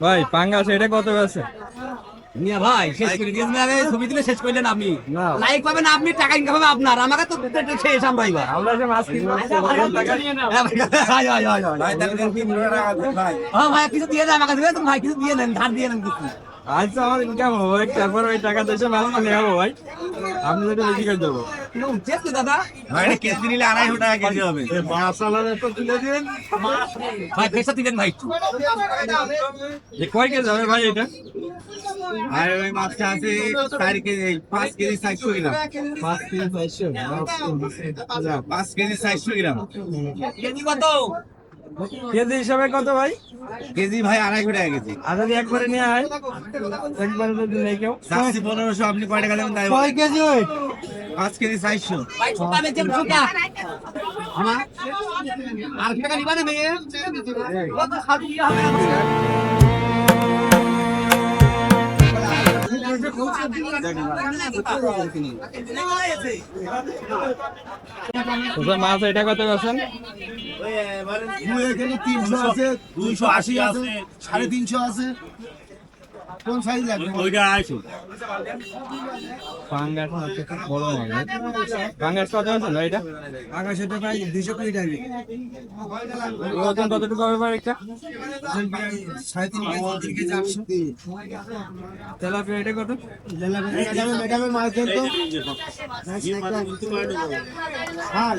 ভাই পাঙ্গাস এটা কত আছে? মিয়া ভাই শেষ করে দিয়েছেন, আরে ছবি দিলে শেষ করলেন আপনি। না। লাইক পাবেন আপনি, টাকা ইনকাম হবে আপনার, আমাকে তো শেষ আমরা এবার। আমরা যে মাছ কিনবো টাকা নিয়ে নাও। হাই হাই হাই হাই হ্যাঁ ভাই, কিছু দিয়ে দেন আমাকে, দিবে তো ভাই, কিছু দিয়ে নেন, ধার দিয়ে নেন কিছু। আচ্ছা আমার ইনকাম হবে, তারপর ওই টাকা দেশে মাছ কিনে খাবো ভাই। আপনি যদি বেশি করে দেবো চেক তো দাদা ভাই, কেজি নিলে 250 টাকা কেজি হবে। মাছ আলাদা তো তুলে দিন। ভাই পয়সা দিবেন ভাই একটু। যে কয় কেজি হবে ভাই এটা? আর ওই মাছটা আছে 4 কেজি, 5 কেজি 400 গ্রাম। 5 কেজি 400। 5 কেজি 400 গ্রাম। কেজি কত? কেজি হিসাবে কত ভাই? কেজি ভাই 250 টাকা কেজি। আর যদি একবারে নিয়ে হয়, একবারে যদি নেই কেউ, চাচ্ছি 1500, আপনি কয় টাকা দেবেন তাই কয় কেজি ওই? 5 কেজি 400। ভাই ছোটা বেচেন ছোটা। আমার আর টাকা নিবা না মেয়ে? কত খাবি হবে? মাছ এটা কত আছেন? এখানে 300 আছে, 280 আছে, 350 আছে। কোন সাইজ লাগবে? পাঙ্গাস হচ্ছে খুব বড় মাছ। পাঙ্গাস কত আছেন ভাই এটা? আকাশটা প্রায় 220 টাকা। ওজন কতটুকু হবে ভাই একটা? 3.5 কেজি 800। তেলাপিয়া এটা কত? ম্যাডামের মাছ দেন তো। হ্যাঁ,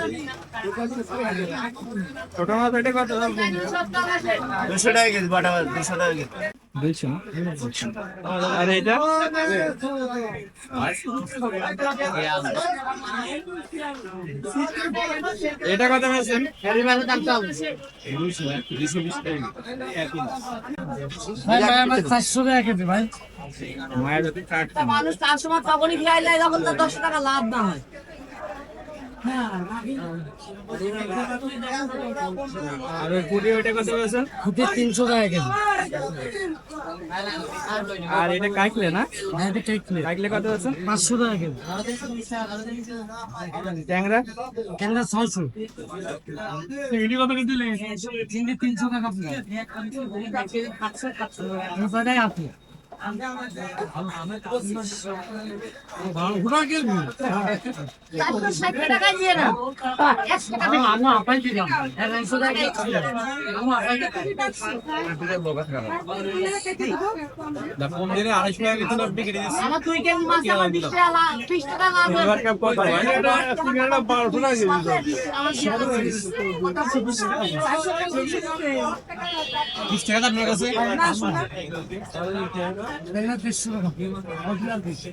ছোট মাছ এটা কত? 200 টাকা কেজি, বাটা 200 টাকা কেজি। 200। আর এটা? এটা কত আছেন? 400 টাকা কেজি ভাই। মায়ের যদি কাট মানুষ তার সময় তখনই খেয়ে নেয় যখন তার 10 টাকা লাভ না হয়। আর ওই পুরি ওইটা কত আছেন? 300 টাকা কেজি। আর এটা কাইকলে না? হ্যাঁ, এটা কেটে কাইকলে কত আছেন? 500 টাকা কেজি। ট্যাংরা? কেননা 600। চিংড়ি কত কেজি দিলে? চিংড়ি 300 টাকা প্লেট। এবারে আপনি ঘোড়া কেজি। 460 টাকা দিয়ে না 100 টাকা দিন। আমি আপাই দিলাম 150 টাকা কেজি। আমি আপাই দা কোন দিনে 250 টাকা কেজি না বিক্রি দিছি। আমার 2 কেজি মাছ আমার 20 টাকা লাভ, 20 টাকা লাভ হয়। এবার কাপ কত ভাই? এটা সিঙ্গাড়া 1200 টাকা কেজি। আমার 20 টাকা আপনার কাছে? এটা 300 টাকা। অরিজিনাল 300।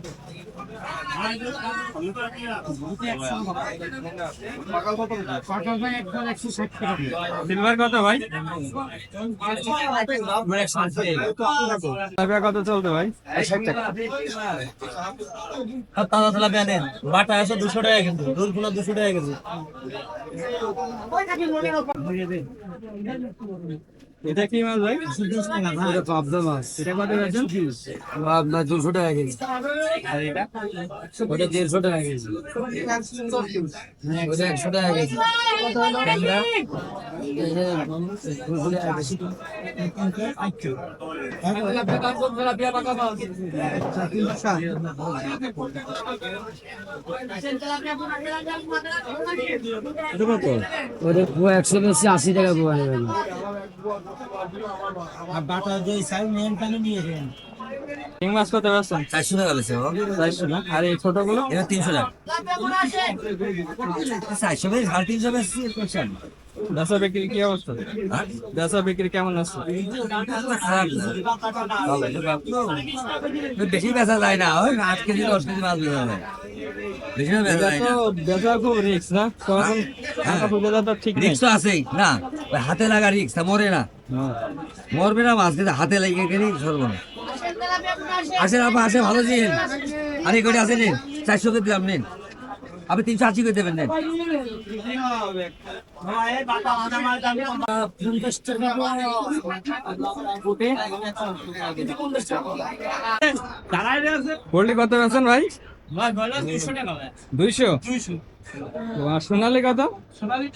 পাকা ভাই একবার 160 টাকা। সিলভার কত ভাই? তেলাপিয়া কত চলতে ভাই? 60 টাকা। তাজা তেলাপিয়া নেন, বাটা আছে 200 টাকা কিন্তু, রোলগুলো 200 টাকা কেজি। এটা কি মাছ ভাই? এটা পাবদা মাছ। এটা কত আছেন? আপনার 200 টাকা কেজি। আর এটা? ওটা 150 টাকা কেজি। ওটা 100 টাকা কেজি। ট্যাংরা? এটা 200 টাকা কেজি। এটা কত? ওটা পুরো 100 বেশি 80 টাকা পোয়া নেবেন। শিং মাছ কত আছেন? 400 টাকা বেশি হবে। 400 না? আর এই ছোটগুলো? এটা 300 টাকা। 400 বেশি, 350 বেশি করছেন। বেচা বিক্রি কি অবস্থা? বেচা বিক্রি কেমন আছে? বেশি বেচা যায় না, ওই 8 কেজি 10 কেজি মাছ বেচা যায়। বেশি বেচা এটা যায় তো না। বেচা খুব রিস্ক না? তখন টাকা পয়সা তো ঠিক নেই। রিক্স তো আছেই না, ওই হাতে লাগা রিক্স, মরে না, হ্যাঁ। মরবে না মাছ, কিন্তু হাতে লেগে গেলে সর্বনা। আসেন আপা, আসে ভালো দিন। আর এই কটি আছে নিন, 400 করে দিলাম নিন, আপনি 380 করে দেবেন নেন। 50 টাকা। পোল্ট্রি কত আছেন ভাই? 200 আর সোনালি কত? সোনালি